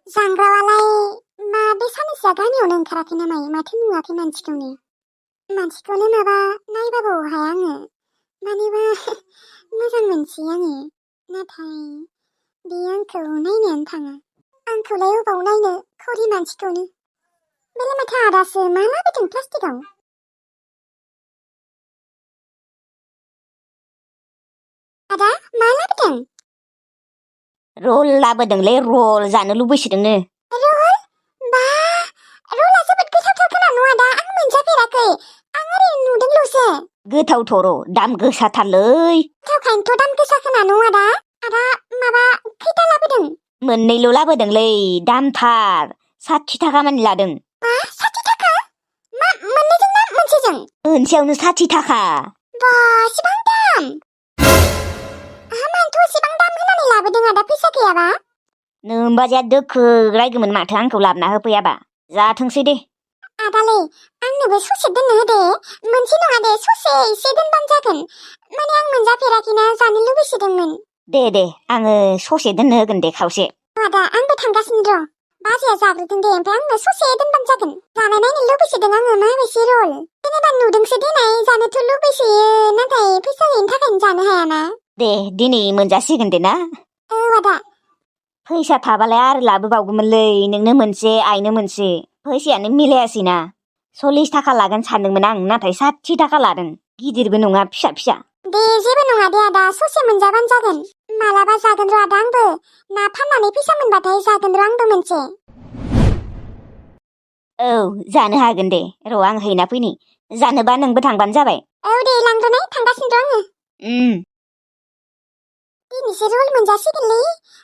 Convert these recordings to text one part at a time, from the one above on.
जांग्रावालाय मा बे साननैसोआ गामियावनो ओंखाराखै ना मायो माथो नुवाखै मानसिखौनो माबा नायबाबो हाया आङो मानोबा मोजां मोनसै आङो नाथाय बे आंखौ नायनायानो थाङा आंखौलाय अबाव नायनो खरि मानसिखौनो बेलाय माथो आदासो मा लाबोदों प्लास्टिकआव आदा मा लाबोदों रल लाबोदोंलै रल जानो लुबैसोदोंनो रल बा रला जोबोद गोथावथार खोनानो आदा आं मोनजाफेराखै आं ओरैनो नुदोंल'सो गोथावथ'र' दाम गोसाथारलै गोथावखायनोथ' दाम गोसा खोनानो आदा माबा खैथा लाबोदों मोननैल' लाबोदोंलै दामथार 60 थाखा मानि लादों बा 60 थाखा मा मोननैजों ना मोनसेजों मोनसेयावनो 60 थाखा बा एसेबां दाम मानोथ' एसेबां दाम होनानै लाबोदों आदा फैसा गैयाबा नोमबाजैया दोखो रायगौमोन माथो आंखौ लाबोना होफैयाबा जाथोंसै दे आदालै आंनोबो ससे दोननो होदे मोनसे नङा दे ससे एसे दोनबानो जागोन माने आं मोनजाफेराखैना जानो लुबैसोदोंमोन दे आङो ससे दोननो होगोन दे खावसे आदा आंबो थांगासिनो र' बाजैया जाग्रोथों दे ओमफ्राय आंनो ससे दोनबानो जागोन जानाय नायनो लुबैसोदों आङो माबायदि रल जेनेबा नुदोंसो देनाय जानोथ' लुबैसोयो नाथाय फैसा गैयिनि थाखायनो जानो हायाना दे दिनै मोनजासिगोन दे ना औ आदा फैसा थाबालाय आरो लाबोबावगौमोनलै नोंनो मोनसे आइनो मोनसे फैसायानो मिलायासैना 40 थाखा लागोन सानदोंमोन आं नाथाय 60 थाखा लादों गिदिरबो नङा फिसा दे जेबो नङा दे आदा ससे मोनजाबानो जागोन मालाबा जागोन र' आदा आंबो ना फाननानै फैसा मोनबाथाय जागोन र' आंबो मोनसे औ जानो हागोन दे र' आं हैना फैनि जानोबा नोंबो थांबानो जाबाय औ दे लांग्रोनाय थांगासिनो र' आङो दिनैसो रल मोनजासिगोनलै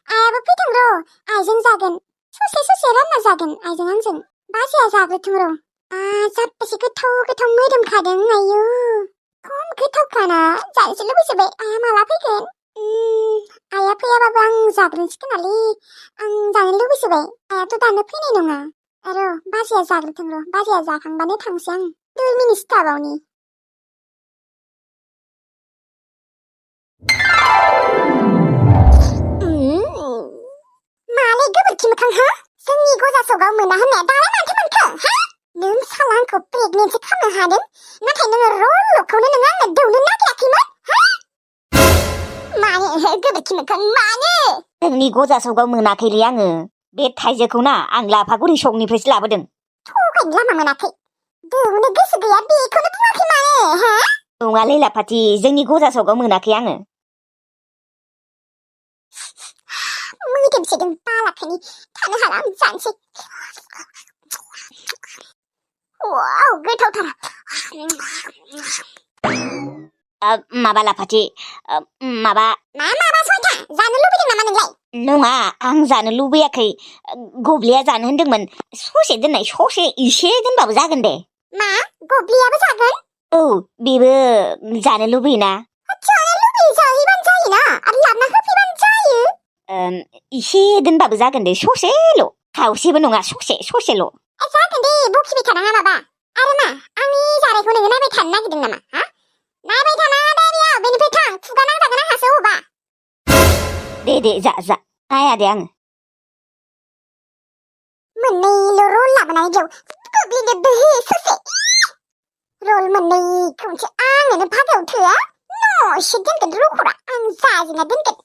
आइयाबो फैथों र' आइजों जागोन ससे रानना जागोन आइजों आंजों बाजैया जाग्रोथों र' जाब्बासे गोथाव मोदोमखादों आयौ खम गोथावखाना जानोसो लुबैसोबाय आइया माला फैगोन आइया फैयाबाबो आं जाग्रोनोसै आं जानो लुबैसोबाय आइयाथ' दानो फैनाय नङा र' बाजैया जाग्रोथों र' बाजैया जाखांबानो थांसै आं 2 मिनिटसो थाबावनि मालाय गोबोरखि मोखां हा जोंनि गजा सगाव मोना होननाया दालाय माथो मोनखो हा नों साला आंखौ प्रेगनेन्टसो खालामनो हादों नाथाय नोङो रलखौनो नोङो आंनो दौनो नागिराखैमोन हा मानो गोबोरखि मोखां मानो जोंनि गजा सगाव मोनाखैलै आङो बे थाइजौखौ ना आं लाफागुरि सकनिफ्रायसो लाबोदों थगायनो लामा मोनाखै दौनो गोसो गैया बेखौनो बुङाखै मानो हा नङालै लाफाथि जोंनि गजा सगाव मोनाखै आङो मोदोमसोदों बालाखायनि थानो हाला आं जानोसै वाव गोथावथार माबा लाफाथि माबा सयथा जानो लुबैदों नामा नोंलाय नङा आं जानो लुबैयाखै गब्लिया जानो होनदोंमोन ससे दोननाय ससे एसे दोनबाबो जागोन दे मा गब्लियाबो जागोन औ बेबो जानो लुबैयोना जानो लुबैयो जाहैबानो जायोना आरो लाबोना होफैबानो जायो एसे दोनबाबो जागोन दे ससेल' खावसेबो नङा ससेल' जागोन दे बखिबाय थानाङा माबा आरो मा आंनि जानायखौ नोङो नायबाय थानो नागिरदों नामा हा नायबाय थानाङा दे बेयाव बेनिफ्राय थां खुगा नांजागोन आंहासो अबा दे जा नाया दे आङो मोननैल' रल लाबोनानै बेयाव गोग्लैदोबो ससे रल मोननैखौसो आंनो भागायाव थोआ न'सो दोनगोन रख'रा आं जाजेनना दोनगोन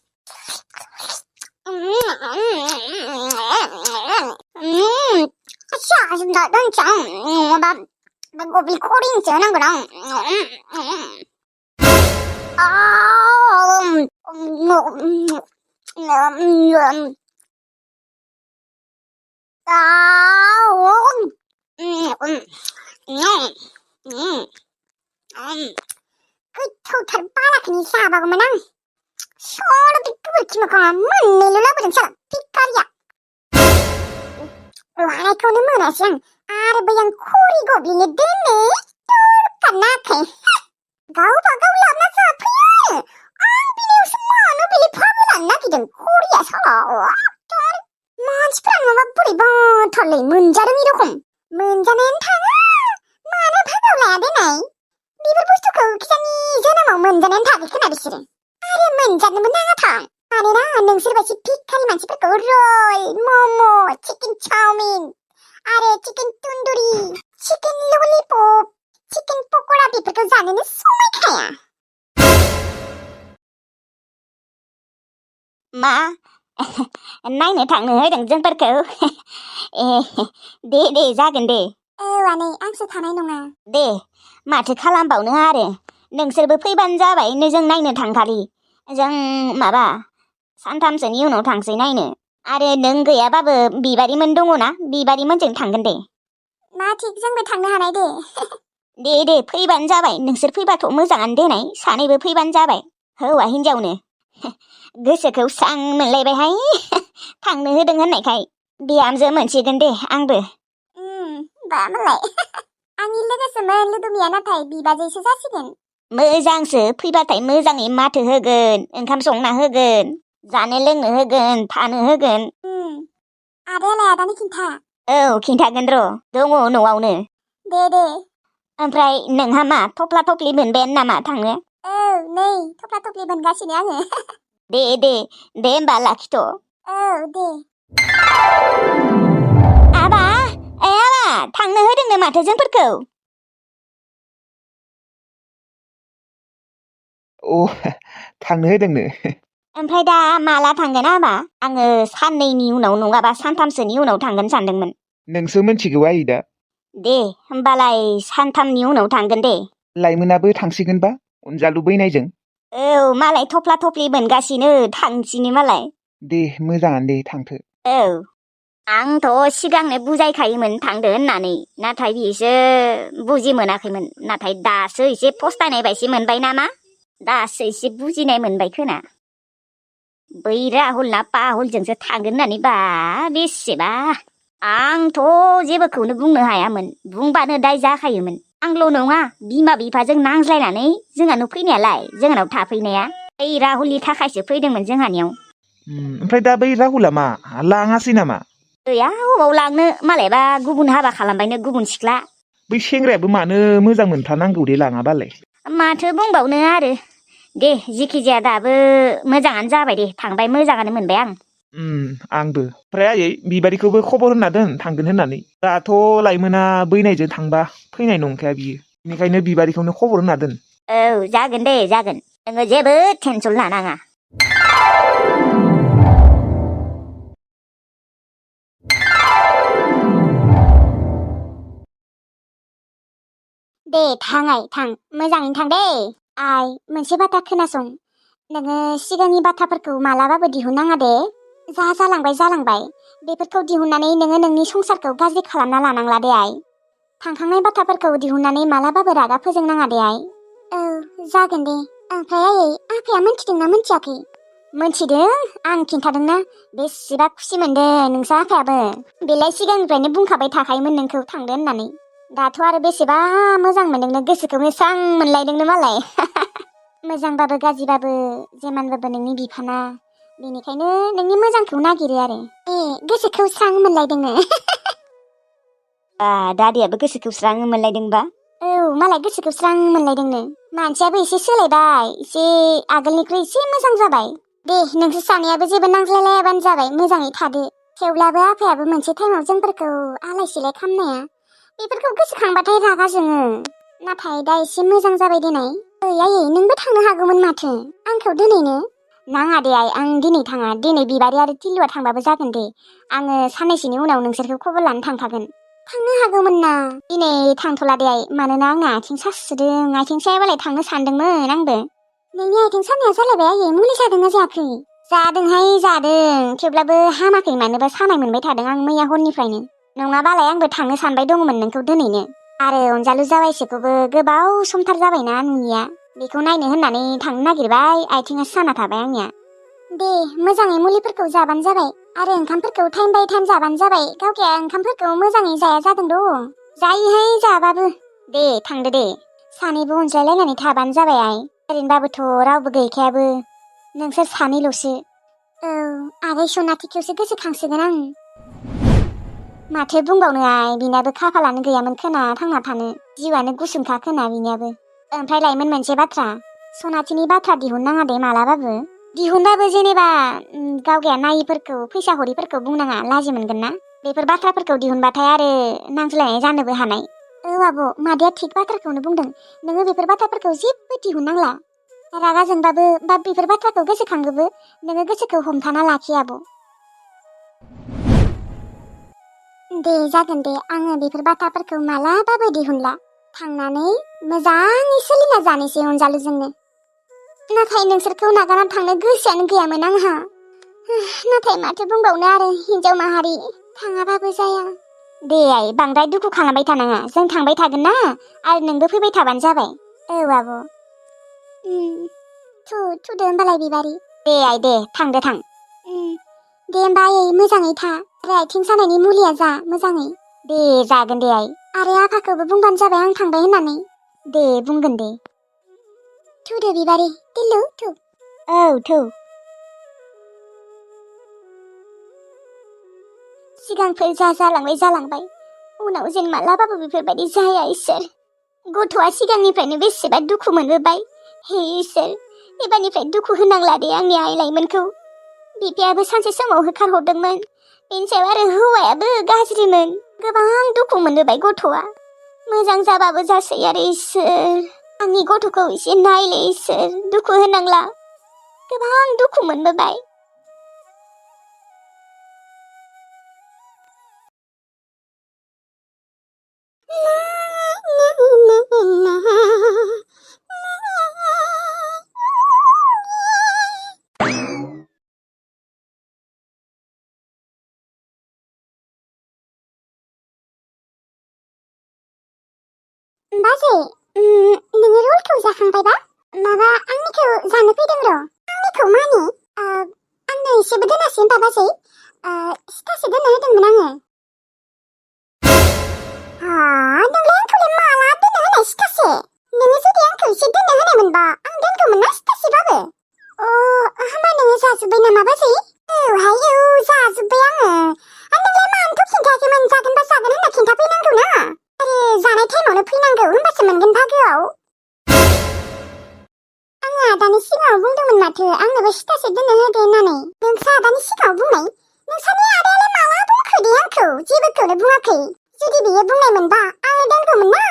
जाजेनना दोनसै आं नङाबा गब्लि खरिनोसो होनांगोन गोथावथार बालाखौनो जाबागौमोन आं सर' बे गोबोरखि मोखाङा मोननैल' लाबोदों साला भिखारिया लानायखौनो मोनासै आं आरो बै आं खरि गब्लिनो दोनो दरखार नायाखै गावबा गाव लाबोना जाफैयो आं बिनियावसो मानो बेलाय फाबो लानो नागिरदों खरिया साला मानसिफ्रा नङाबा बोरैबाथारलै मोनजादों ए रखम मोनजानायानो थाङा मानो भागाव लाया देनाय बेफोर बुस्थुखौ खिजानि जोनोमाव मोनजानायानो थाङाखै खोना बिसोरो आरो मोनजानोबो नाङा थां मानोना नोंसोर बायदि भिखारि मानसिफोरखौ रल, मम', चिकेन चाउमिन आरो chicken tandoori, chicken lollipop, chicken पक'रा बेफोरखौ जानोनो समायखाया। मा नायनो थांनो होदों जोंफोरखौ? दे जागोन दे। औ आनै आंसो थानाय नङा। दे माथो खालामबावनो आरो नोंसोरबो फैबानो जाबाय जों नायनो थांखालि। जों माबा सानथामसोनि उनाव थांसै नायनो। आरो नों गैयाबाबो बिबारिमोन दङना, बिबारिमोनजों थांगोन दे। मा थिग जोंबो थांनो हानाय दे। दे फैबानो जाबाय। नोंसोर फैबाथ' मोजाङानो देनाय, सानैबो फैबानो जाबाय हौवा हिन्जावनो। गोसोखौ स्रां मोनलायबायहाय थांनो होदों होननायखाय। बिहामजो मोनसिगोन दे आंबो। बा मालाय आंनि लोगोसोमोन लुदुमिया, नाथाय बिबाजैसो जासिगोन। मोजांसो, फैबाथाय मोजाङै माथो होगोन, ओंखाम संना होगोन, जानो लोंनो होगोन, थानो होगोन। आदायालाय आदानो खिन्था। औ खिन्थागोन र', दङ न'आवनो। दे। ओमफ्राय नोंहा मा थफ्ला थफ्लि मोनबायानो नामा थांनो? औ नै थफ्ला थफ्लि मोनगासिनो आङो। दे होमबा लाखिथ'। औ दे। आबा थांनो होदोंनो माथो जोंफोरखौ। थांनो होदोंनो। ओमफ्राय दा माला थांगोन आबा? आङो साननैनि उनाव नङाबा सानथामसोनि उनाव थांगोन सानदोंमोन। नोंसो मिथिगौ आइ दा। दे होमबालाय सानथामनि उनाव थांगोन दे। लाइमोनाबो थांसिगोनबा अनजालु बैनायजों। औ मालाय थफ्ला थफ्लि मोनगासिनो, थांसिनो मालाय। दे मोजाङानो दे थांथो। औ आंथ' सिगांनो बुजायखायोमोन थांदो होननानै, नाथाय बिसो बुजि मोनाखैमोन। नाथाय दासो एसे फस्थायनाय बायसि मोनबाय नामा, दासो एसे बुजिनाय मोनबाय खोना। बै राहुल ना पाहुलजोंसो थांगोन होननानै बा बेसेबा। आंथ' जेबोखौनो बुंनो हायामोन, बुंबानो दाय जाखायोमोन। आंल' नङा, बिमा बिफाजों नांज्लायनानै जोंहानाव फैनायालाय, जोंहानाव थाफैनाया ओइ राहुलनि थाखायसो फैदोंमोन जोंहानियाव। ओमफ्राय दा बै राहुला मा लाङासै नामा? गैया, अबाव लांनो, मालायबा गुबुन हाबा खालामबायनो, गुबुन सिख्ला। बै सेंग्रायाबो मानो मोजां मोनथारनांगौ दे लाङाबालाय। माथो बुंबावनो आरो। दे जिखि जाया दाबो मोजाङानो जाबाय दे, थांबाय मोजाङानो मोनबाय आं। आंबो। ओमफ्राय आयै बिबारिखौबो खबर होना दोन थांगोन होननानै। दाथ' लाइमोना बैनायजों थांबा फैनाय नंखाया बियो, बेनिखायनो बिबारिखौनो खबर होना दोन। औ जागोन दे जागोन, नोङो जेबो टेनसन लानाङा। दे थां आइ थां, मोजाङैनो थां दे। आइ मोनसे बाथ्रा खोनासं, नोङो सिगांनि बाथ्राफोरखौ मालाबाबो दिहुननाङा दे। जा जालांबाय बेफोरखौ दिहुननानै नोङो नोंनि संसारखौ गाज्रि खालामना लानांला दे आइ। थांखांनाय बाथ्राफोरखौ दिहुननानै मालाबाबो रागा फोजोंनाङा दे आइ। औ जागोन दे। ओमफ्राय आयै आफाया मोनथिदोंना मोनथियाखै? मोनथिदों, आं खिन्थादोंना, बेसेबा खुसि मोनदों नोंसा आफायाबो। बेलाय सिगांनिफ्रायनो बुंखाबाय थाखायोमोन नोंखौ थांदो होननानै। दाथ' आरो बेसेबा मोजां मोनदोंनो, गोसोखौनो स्रां मोनलायदोंनो मालाय। मोजांबाबो गाज्रिबाबो जेमानबाबो नोंनि बिफाना, बेनिखायनो नोंनि मोजांखौ नागिरो आरो। गोसोखौ स्रां मोनलायदोंनो। दादियाबो गोसोखौ स्रां मोनलायदोंबा? औ मालाय गोसोखौ स्रां मोनलायदोंनो। मानसियाबो एसे सोलायबाय, एसे आगोलनिख्रुइ एसे मोजां जाबाय। दे नोंसोर सानैयाबो जेबो नांज्लायलायाबानो जाबाय, मोजाङै थादो। थेवब्लाबो आफायाबो मोनसे टाइमाव जोंफोरखौ आलाय सिलाय खालामनाया, बेफोरखौ गोसोखांबाथाय रागा जोङो। नाथाय दा एसे मोजां जाबाय देनाय। आयै नोंबो थांनो हागौमोन माथो, आंखौ दोनैनो। नाङा दे आइ, आं दिनै थाङा। दिनै बिबारि आरो टिल्लुआ थांबाबो जागोन दे। आङो साननैसोनि उनाव नोंसोरखौ खबर लानो थांखागोन। थांनो हागौमोन ना। दिनै थांथ'ला दे आइ, मानोना आंना आथिं सासोदों। आथिं सायाबालाय थांनो सानदोंमोन आंबो। नोंनि आथिं सानाया जालायबाय आयै, मुलि जादोंना जायाखै? जादोंहाय जादों, थेवब्लाबो हामाखै। मानोबा सानाय मोनबाय थादों आं मैया हरनिफ्रायनो। नङाबालाय आंबो थांनो सानबाय दङमोन नोंखौ दोनैनो। आरो अनजालु जावायसोखौबो गोबाव समथार जाबायना नुयिया, बेखौ नायनो होननानै थांनो नागिरबाय, आथिङा साना थाबाय आंनिया। दे मोजाङै मुलिफोरखौ जाबानो जाबाय, आरो ओंखामफोरखौ टाइम बाय टाइम जाबानो जाबाय। गावगाया ओंखामफोरखौ मोजाङै जाया जादों र'। जायोहाय जाबाबो। दे थांदो दे, सानैबो अनज्लायलायनानै थाबानो जाबाय आइ। ओरैनोबाबोथ' रावबो गैखायाबो, नोंसोर सानैल'सो। औ आगै सनाथिखौसो गोसोखांसिगोन आं। माथो बुंबावनो आइ, बिनाबो खाफालानो गैयामोन खोना थांना थानो, जिउआनो गुसुंखा खोना बिनियाबो। ओमफ्राय लायमोन मोनसे बाथ्रा, सनाथिनि बाथ्रा दिहुननाङा दे मालाबाबो। दिहुनबाबो जेनेबा गावगाया नायिफोरखौ फैसा हरिफोरखौ बुंनाङा लाजि मोनगोन ना बेफोर बाथ्राफोरखौ दिहुनबाथाय आरो नांज्लायनाय जानोबो हानाय आब' मादैया थिग बाथ्राखौनो बुंदों नोङो बेफोर बाथ्राफोरखौ जेबो दिहुननांला रागा जोंबाबो बा बेफोर बाथ्राखौ गोसोखांबाबो नोङो गोसोखौ हमथाना लाखि आब' दे जागोन दे आङो बेफोर बाथ्राफोरखौ मालाबाबो दिहुनला थांनानै मोजाङै सोलिना जानोसै अनजालुजोंनो नाथाय नोंसोरखौ नागारना थांनो गोसोआनो गैयामोन आंहा नाथाय माथो बुंबावनो आरो हिन्जाव माहारि थाङाबाबो जाया दे आइ बांद्राय दुखु खालामबाय थानाङा जों थांबाय थागोन ना आरो नोंबो फैबाय थाबानो जाबाय औ आब' थुदो होमबालाय बिबारि दे आइ दे थांदो थां दे होमबा आयै मोजाङै था आरो आथिं सानायनि मुलिया जा मोजाङै दे जागोन दे आइ आरो आफाखौबो बुंबानो जाबाय आं थांबाय होननानै दे बुंगोन दे थुदो बिबारि दिल्लु थु औ थु सिगांफोर जा जालांबाय उनाव जेन मालाबाबो बेफोरबायदि जाया इसोर गथ'आ सिगांनिफ्रायनो बेसेबा दुखु मोनबोबाय हे इसोर एबारनिफ्राय दुखु होनांला दे आंनि आइ लाइमोनखौ बिफायाबो सानसे समाव होखारहरदोंमोन बेनि सायाव आरो हौवायाबो गाज्रिमोन गोबां दुखु मोनबोबाय गथ'आ मोजां जाबाबो जासै आरो इसोर आंनि गथ'खौ एसे नायले इसोर दुखु होनांला गोबां दुखु मोनबोबाय बाजे नोङो रलखौ जाखांबायबा माबा आंनिखौ जानो फैदों र' आंनिखौ माने आंनो एसेबो दोनासै होनबा बाजे सिथासो दोननो होदोंमोन आङो नोंलाय आंखौलाय माला दोननो होनाय सिथासे नोङो जुदि आंखौ एसे दोननो होनायमोनबा आं दोनगौमोन ना सिथासेबाबो होमबा नोङो जाजोब्बाय नामा बाजे औहाय जाजोब्बाय आङो नोंलाय मानोथ' खिन्थायाखैमोन जागोनबा जागोन होनना खिन्थाफैनांगौ ना आरो जानाय टाइमावनो फैनांगौ होनबासो मोनगोन भागोआव आङो आदानि सिगाङाव बुंदोंमोन माथो आंनोबो सिथासे दोननो होदो होननानै नोंसो आदानि सिगाङाव बुंनाय नोंसानि आदायालाय माला बुंखो दे आंखौ जेबोखौनो बुङाखै जुदि बियो बुंनायमोनबा आंनो दोनगौमोन ना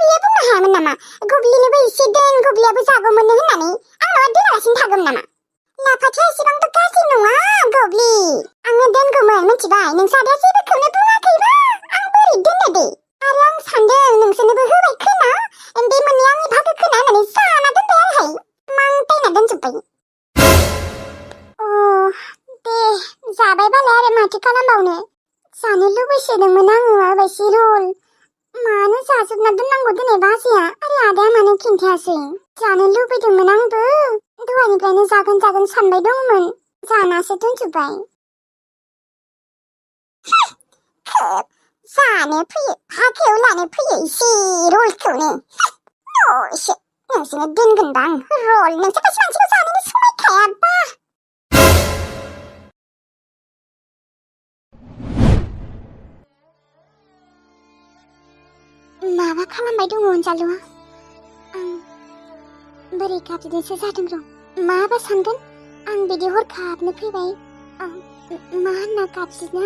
बियो बुंनो हायामोन नामा गब्लिनोबो एसे दोन गब्लियाबो जागौमोननो होननानै आंनाव दोनालासिनो थागौमोन नामा लाफाथिया एसेबांबो गाज्रि नङा गब्लि आङो दोनगौमोन मिथिबाय नोंसा आदाया जेबोखौनो बुङाखैबा आं बोरै दोननो दे आरो आं सानदों नोंसोरनोबो होबाय खोना बे मोननै आंनि भागो खोना होननानै जाना दोनबाय आरोहाय मांतायना दोनजोब्बाय दे जाबायबालाय आरो माथो खालामबावनो जानो लुबैसोदोंमोन आङो आबायसि रल मानो जाजोबना दोननांगौ दिनै बाजैया आरो आदाया मानो खिन्थायासै जानो लुबैदोंमोन आंबो दहायनिफ्रायनो जागोन सानबाय दंमोन जानासो दोनजोब्बाय जानो फैयो भागोआव लानो फैयो एसे रलखौनो एसे नोंसोरनो दोनगोनदां रल नोंसोर बायदि मानसिखौ जानोनो समायखायाबा माबा खालामबाय दङ अनजालुआ आं बोरै गाबज्रिनोसो जादों र' माबा सानगोन आं बिदि हरखाबनो फैबाय मा होनना गाबज्रिनो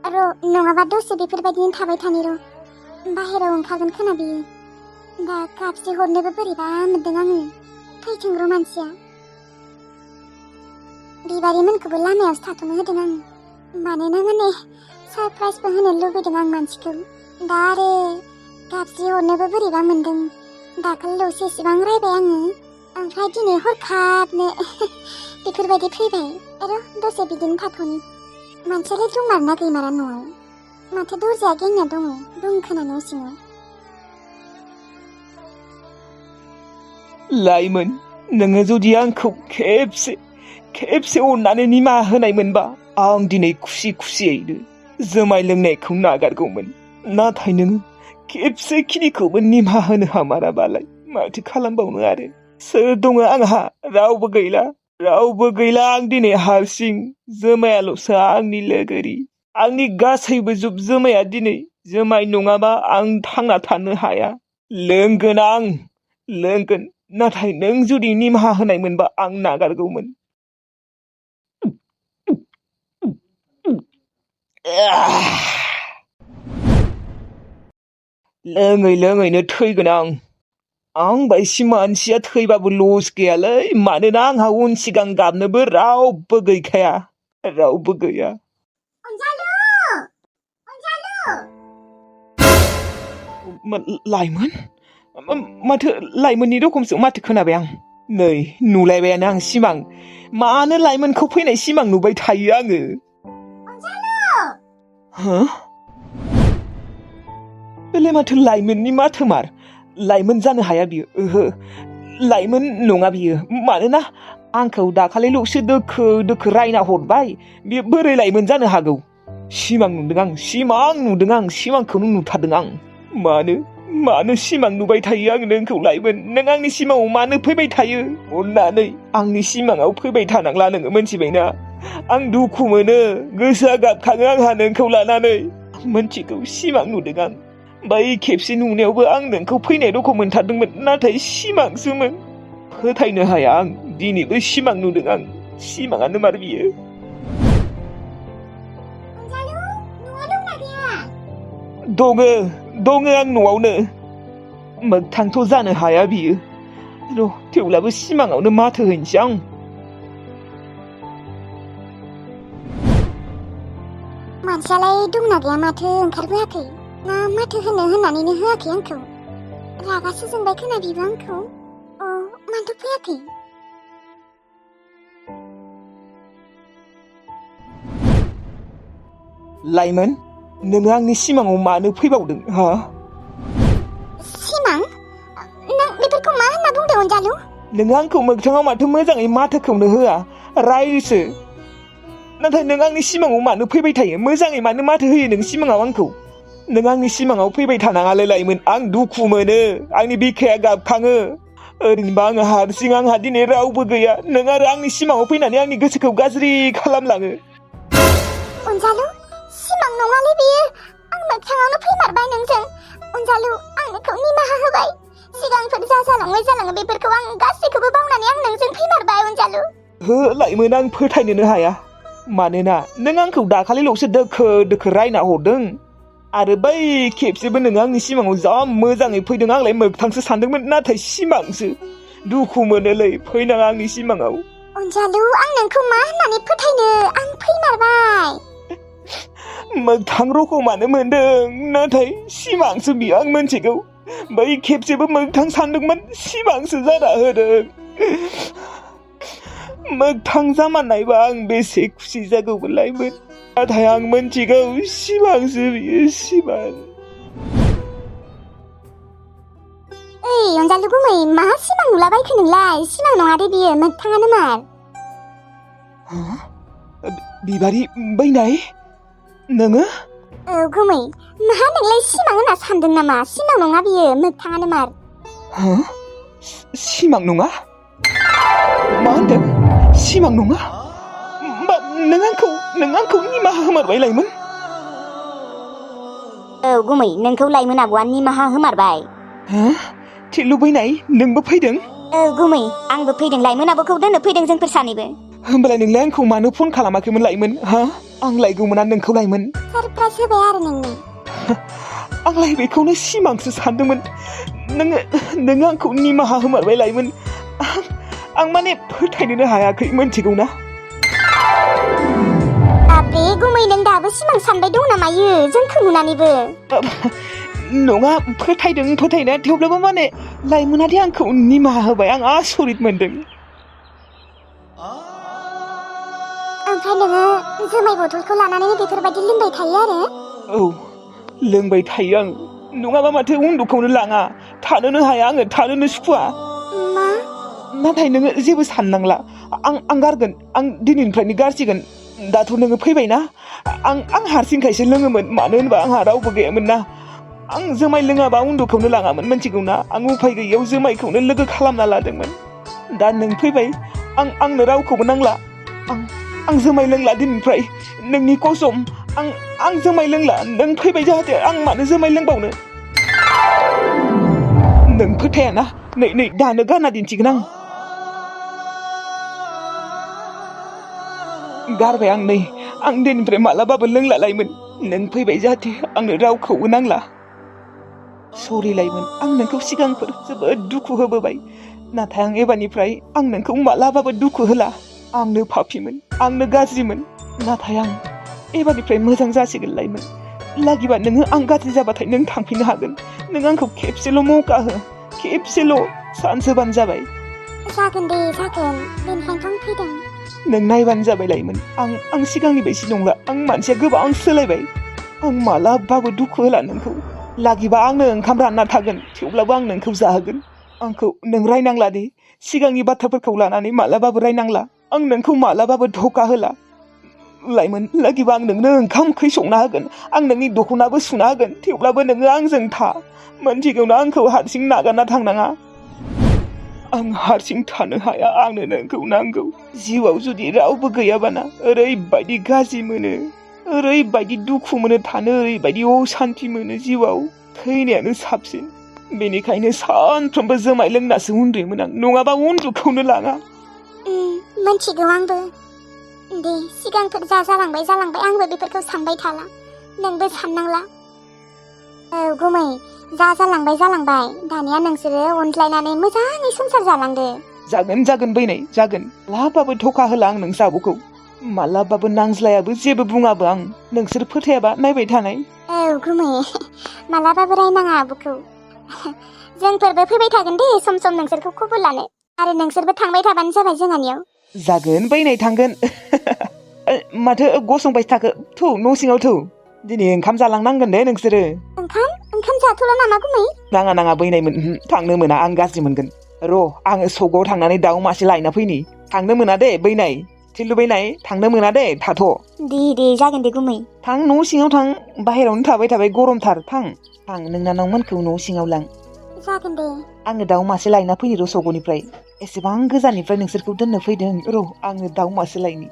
आं र' नङाबा दसे बेफोरबायदिनो थाबाय थानि र' बाहेरायाव ओंखारगोन खोना बियो दा गाबज्रि हरनोबो बोरैबा मोनदों आङो फैथों र' मानसिया बिबारिमोनखौबो लामायावसो थाथ'नो होदों आं मानोना माने सारप्राइजबो होनो लुबैदों आं मानसिखौ दा आरो गाबज्रि हरनोबो बोरैबा मोनदों दाखालिल'सो एसेबां रायबाय आङो ओमफ्राय दिनै हरखाबनो बेफोरबायदि फैबाय र' दसे बिदिनो थाथ'नि मानसियालाय दंमारोना गैमारा न'आव माथो दरजाया गेंना दङ खोना न' सिङाव लाइमोन नोङो जुदि आंखौ खेबसे अननानै निमाहा होनायमोनबा आं दिनै खुसियैनो जुमाय लोंनायखौ नागारगौमोन नाथाय नोङो खेबसे खिनिखौबो निमाहा होनो हामाराबालाय माथो खालामबावनो आरो सोर दङ आंहा रावबो गैला आं दिनै हारसिं जुमायाल'सो आंनि लोगोरि आंनि गासैबो जुमाया दिनै जुमाय नङाबा आं थांना थानो हाया लोंगोन नाथाय नों जुदि निमाहा होनायमोनबा आं नागारगौमोन लोङै लोङैनो थैगोन आं बायदि मानसिया थैबाबो लस गैयालै मानोना आंहा उन सिगां गाबनोबो रावबो गैखाया रावबो गैया अनजालु लाइमोन माथो लाइमोननि रखमसो माथो खोनाबाय आं नै नुलायबायानो आं सिमां मानो लाइमोनखौ फैनाय सिमां नुबाय थायो आङो हो बेलाय माथो लाइमोननि माथोमार लाइमोन जानो हाया बियो ओहो लाइमोन नङा बियो मानोना आंखौ दाखालिल'सो दोखो दोखो रायना हरबाय बियो बोरै लाइमोन जानो हागौ सिमां नुदों आं सिमांखौनो नुथारदों आं मानो सिमां नुबाय थायो आं नोंखौ लाइमोन नों आंनि सिमाङाव मानो फैबाय थायो अननानै आंनि सिमाङाव फैबाय थानांला नोङो मोनथिबायना आं दुखु मोनो गोसोआ गाबखाङो आंहा नोंखौ लानानै मोनथिगौ सिमां नुदों आं बै खेबसे नुनायावबो आं नोंखौ फैनाय रखम मोनथारदोंमोन नाथाय सिमांसोमोन फोथायनो हाया आं दिनैबो सिमां नुदों आं सिमाङानो मार बियो दङ आं न'आवनो मोगथांथ' जानो हाया बियो र' थेवब्लाबो सिमाङावनो माथो होनोसै आं मानसियालाय दंना गैया माथो ओंखारबोआखै ना माथो होननानैनो होआखै आंखौ रागासो जोंबाय खोना बिबो आंखौ मानोथ' फैयाखै लाइमोन नोङो आंनि सिमाङाव मानो फैबावदों हा सिमां नों बेफोरखौ मा होनना बुंदों अनजालु नोङो आंखौ मोगथाङाव माथो मोजाङै माथोखौनो होआ रायोसो नाथाय नों आंनि सिमाङाव मानो फैबाय थायो मोजाङै मानो माथो होयो नों सिमाङाव आंखौ नों आंनि सिमाङाव फैबाय थानाङालै लाइमोन आं दुखु मोनो आंनि बिखाया गाबखाङो ओरैनोबा आङो हारसिं आंहा दिनै रावबो गैया नों आरो आंनि सिमाङाव फैनानै आंनि गोसोखौ गाज्रि खालामलाङो अनजालु सिमां नङालै बियो आं मोगथाङावनो फैमारबाय नोंजों अनजालु आं नोंखौ निमाहा होबाय सिगांफोर जालाङो बेफोरखौ आं गासैखौबो बावनानै आं नोंजों फैमारबाय अनजालु हो लाइमोन आं फोथायनोनो हाया मानोना नों आंखौ दाखालिल'सो दोखो दोखो रायना हरदों आरो बै खेबसेबो नोङो आंनि सिमाङाव जा मोजाङै फैदों आंलाय मोगथांसो सानदोंमोन नाथाय सिमांसो दुखु मोनोलै फैनाङा आंनि सिमाङाव अनजालु आं नोंखौ मा होननानै फोथायनो आं फैमारबाय मोगथां रखमानो मोनदों नाथाय सिमांसो बियो आं मोनथिगौ बै खेबसेबो मोगथां सानदोंमोन सिमांसो जाना होदों मोगथां जामारनायबा आं बेसे खुसि जागौमोन लाइमोन नाथाय आं मोनथिगौ सिमांसो बियो सिमां ओइ अनजालु गुमै मा सिमां नुलाबायखो नोंलाय सिमां नङा दे बियो मोगथाङानो मार बिबारि बैनाय नोङो गुमै मा नोंलाय सिमां होनना सानदों नामा सिमां नङा बियो मोगथाङानो मार सिमां नङा मा होनदों सिमां नङा नों आंखौ निमाहा होमारबाय लाइमोन गुमै नोंखौ लाइमोन आब'आ निमाहा होमारबाय थिलु बैनाय नोंबो फैदों गुमै आंबो फैदों लाइमोन आब'खौ दोननो फैदों जोंफोर सानैबो होमबालाय नोंलाय आंखौ मानो फन खालामाखैमोन लाइमोन आं लायगौमोन नोंखौ लाइमोन सारप्राइज होबाय आरो नोंनो आंलाय बेखौनो सिमांसो सानदोंमोन नोङो आंखौ निमाहा होमारबाय लाइमोन आं माने फोथायनोनो हायाखै मोनथिगौ ना बाब्रे गुमै नों दाबो सिमां सानबाय दं नामायो जोंखौ नुनानैबो नङा फोथायनाया थेवब्लाबो माने लाइमोनादि आंखौ निमाहा होबाय आं आसरित मोनदों ओमफ्राय नोङो जुमाय बथलखौ लानानै बेफोरबायदि लोंबाय थायो आरो औ लोंबाय थायो आं नङाबा माथो उन्दुखौनो लाङा थानोनो हाया आङो थानोनो सुखुवा मा नाथाय नोङो जेबो साननांला आं गारगोन आं दिनैनिफ्रायनो गारसिगोन दाथ' नोङो फैबायना आं हारसिंखायसो लोङोमोन मानो होनबा आंहा रावबो गैयामोन ना आं जुमाय लोङाबा उन्दुखौनो लाङामोन मोनथिगौ ना आं उफाय गैयैयाव जुमायखौनो लोगो खालामना लादोंमोन दा नों फैबाय आंनो रावखौबो नांला आं जुमाय लोंला दिनैनिफ्राय नोंनि कसम आं जुमाय लोंला नों फैबाय जाहाथे आं मानो जुमाय लोंबावनो नों फोथायाना नै दानो गारना दिन्थिगोन आं गारबाय आं नै आं दिनैनिफ्राय मालाबाबो लोंला लाइमोन नों फैबाय जाहाथे आंनो रावखौबो नांला सरि लाइमोन आं नोंखौ सिगांफोर जोबोद दुखु होबोबाय नाथाय आं एबारनिफ्राय आं नोंखौ मालाबाबो दुखु होला आंनो पापिमोन आंनो गाज्रिमोन नाथाय आं एबारनिफ्राय मोजां जासिगोन लाइमोन लागिबा नोङो आं गाज्रि जाबाथाय नों थांफिननो हागोन नों आंखौ खेबसेल' मौका हो खेबसेल' चान्स होबानो जाबाय जागोन दे जागोन बेनिखायनोथ' आं फैदों नों नायबानो जाबाय लाइमोन आं सिगांनि बायदि नंला आं मानसिया गोबां सोलायबाय आं मालाबाबो दुखु होला नोंखौ लागिबा आंनो ओंखाम रानना थागोन थेवब्लाबो आं नोंखौ जाहोगोन आंखौ नों रायनांला दे सिगांनि बाथ्राफोरखौ लानानै मालाबाबो रायनांला आं नोंखौ मालाबाबो धोखा होला लाइमोन लागिबा आं नोंनो ओंखाम ओंख्रि संना होगोन आं नोंनि दख'नाबो सुना होगोन थेवब्लाबो नोङो आंजों था मोनथिगौना आंखौ हारसिं नागारना थांनाङा आं हारसिं थानो हाया आंनो नोंखौ नांगौ जिउआव जुदि रावबो गैयाबाना ओरैबायदि गाज्रि मोनो ओरैबायदि दुखु मोनो थानो ओरैबायदि असान्ति मोनो जिउआव थैनायानो साबसिन बेनिखायनो सानफ्रोमबो जुमाय लोंनासो उन्दुयोमोन आं नङाबा उन्दुखौनो लाङा मोनथिगौ आंबो दे सिगांफोर जालांबाय आंबो बेफोरखौ सानबाय थाला नोंबो साननांला औ गुमै जालांबाय दानिया नोंसोरो अनज्लायनानै मोजाङै संसार जालांदो जागोन बैनाय जागोन मालाबाबो धोखा होला आं नोंसोर आब'खौ मालाबाबो नांज्लायाबो जेबो बुङाबो आं नोंसोर फोथायाबा नायबाय थानाय औ गुमै मालाबाबो रायनाङा आब'खौ जोंफोरबो फैबाय थागोन दे सम सम नोंसोरखौ खबर लानो आरो नोंसोरबो थांबाय थाबानो जाबाय जोंहानियाव जागोन बैनाय थांगोन माथो गसंबाय थाखो थौ न' सिङाव थौ दिनै ओंखाम जालांनांगोन दे नोंसोरो ओंखाम जाथ'ला नामा गुमै नाङा बैनायमोन थांनो मोना आं गाज्रि मोनगोन र' आङो सगाव थांनानै दाउ मासे लायना फैनि थांनो मोना दे बैनाय थिलु बैनाय थांनो मोना दे थाथ' दे जागोन दे गुमै थां न' सिङाव थां बाहेरावनो थाबाय गरमथार थां नोंनानावमोनखौ न' सिङाव लां जागोन दे आङो दाउ मासे लायना फैनि र' सगनिफ्राय एसेबां गोजाननिफ्राय नोंसोरखौ दोननो फैदों र' आङो दाउ मासे लायनि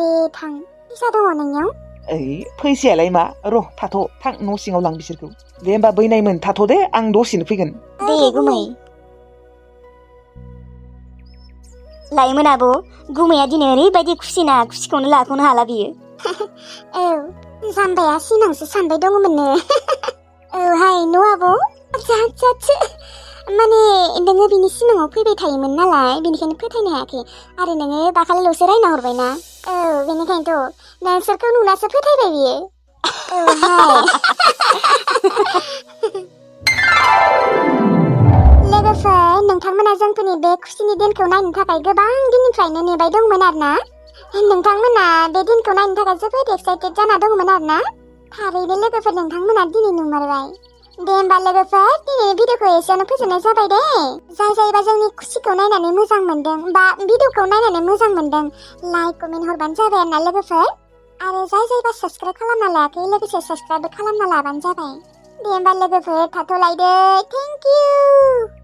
दे थां फैसा दङ नोंनियाव ओइ फैसायालाय मा र' थाथ' थां न' सिङाव लां बिसोरखौ दे होमबा बैनायमोन थाथ' दे आं दसेनो फैगोन दे गुमै लाइमोन आब' गुमैया दिनै ओरैबायदि खुसिना खुसिखौनो लाख'नो हाला बियो औ जाम्बाया सिमांसो सानबाय दङमोननो औहाय न' आब' आदसा माने नोङो बिनि सिमाङाव फैबाय थायोमोन नालाय बेनिखायनो फोथायनो हायाखै आरो नोङो दाखालिल'सो रायना हरबायना औ बेनिखायनोथ' नोंसोरखौ नुनासो फोथायबाय बियो औहाय लोगोफोर नोंथांमोना जोंफोरनि बे खुसिनि दिनखौ नायनो थाखाय गोबां दिननिफ्रायनो नेबाय दंमोन आरोना नोंथांमोना बे दिनखौ नायनो थाखाय जोबोद एक्साइटेड जाना दंमोन आरोना थारैनो लोगोफोर नोंथांमोना दिनै नुमारबाय दे होमबा लोगोफोर दिनैनि भिडिअखौ एसेयावनो फोजोबनाय जाबाय दे जायबा जोंनि खुसिखौ नायनानै मोजां मोनदों बा भिडिअखौ नायनानै मोजां मोनदों लाइक कमेन्ट हरबानो जाबाय आरोना लोगोफोर आरो जायबा साबस्क्राइब खालामना लायाखै लोगोसे साबस्क्राइब खालामना लाबानो जाबाय दे होमबा लोगोफोर थाथ'लायदो थेंक इउ